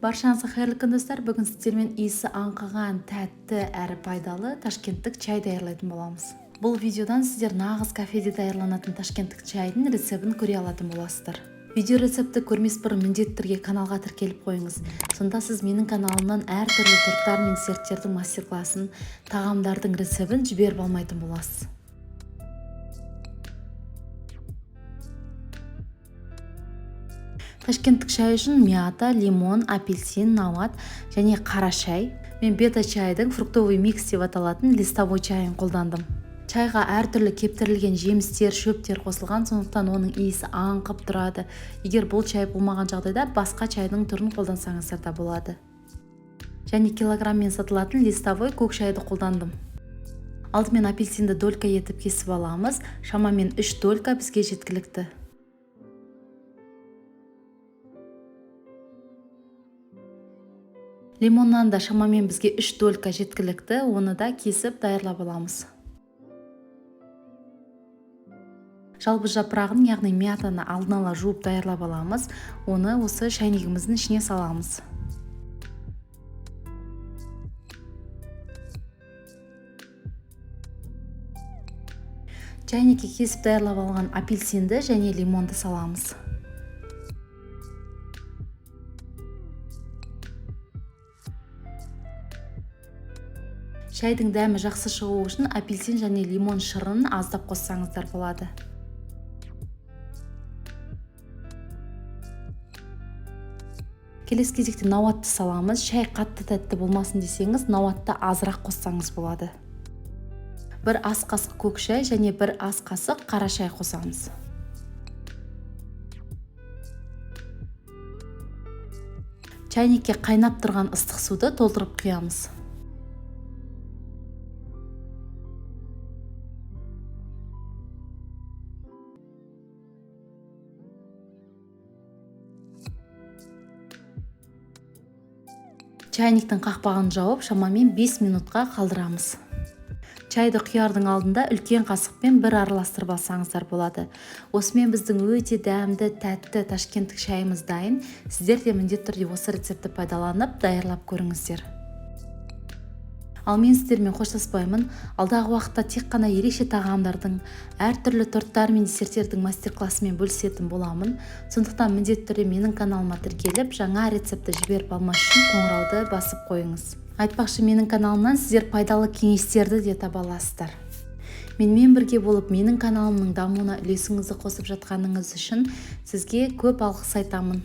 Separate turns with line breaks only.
Баршаңызға қайырлы күн достар. Бүгін сіздермен иісі аңқыған, тәтті әрі пайдалы ташкенттік чай даярлайтын боламыз. Бұл видеодан сіздер нағыз кафеде даярланатын ташкенттік чайдың рецептін көре алатын боласыздар. Видео рецепті көрмес бұрын міндетті түрде каналға тіркеліп қойыңыз. Сонда сіз менің каналымнан әртүрлі торттар мен десерттердің мастер-классын, тағамдардың рецептін жіберіп алмайтын боласыз. Ташкенттік шай үшін мята, лимон, апельсин, науат және қара шай. Мен бета чайдың фруктовый микс деп аталатын листовой чайын қолдандым. Чайға әртүрлі кептірілген жемістер, шөптер қосылған, сондықтан оның иісі аңқып тұрады. Егер бұл чай болмаған жағдайда басқа чайдың түрін қолдансаңыздар да болады. Және килограммен сатылатын листовой көк шайды қолдандым. Алдымен апельсинді долька етіп кесіп аламыз. Шамамен 3 долька бізге жеткілікті. Лимоннан да шамамен бізге 3 долька жеткілікті, оны да кесіп даярлап аламыз. Жалбыз жапырағын, яғни мятаны алдын ала жуып даярлап аламыз. Оны осы шайнегіміздің ішіне саламыз. Чайнекке кесіп даярлап алған апельсинді және лимонды саламыз. Шайдың дәмі жақсы шығу үшін апельсин және лимон шырынын аздап қоссаңыздар болады. Келесі кезекте науатты саламыз. Шай қатты тәтті болмасын десеңіз, науатты азырақ қоссаңыз болады. 1 ас қасық көк шай және 1 ас қасық қара шай қосамыз. Чайнекке қайнап тұрған ыстық суды толтырып құямыз. Чайниктің қақпағын жауып, шамамен 5 минутқа қалдырамыз. Чайды құярдың алдында үлкен қасықпен бір араластырып алсаңыздар болады. Осымен біздің өте дәмді, тәтті ташкенттік шайымыз дайын. Сіздер де міндетті түрде осы рецепті пайдаланып, даярлап көріңіздер. Ал мен сіздермен қоштаспаймын. Алдағы уақытта тек қана ерекше тағамдардың, әртүрлі торттар мен десерттердің мастер-классымен бөлісетін боламын. Сондықтан міндетті түрде менің каналыма тіркеліп, жаңа рецепті жіберіп алмас үшін қоңырауды басып қойыңыз. Айтпақшы, менің каналымнан сіздер пайдалы кеңестерді де таба аласыздар. Менімен бірге болып, менің каналымның дамуына үлесіңізді қосып жатқаныңыз үшін сізге көп алғыс айтамын.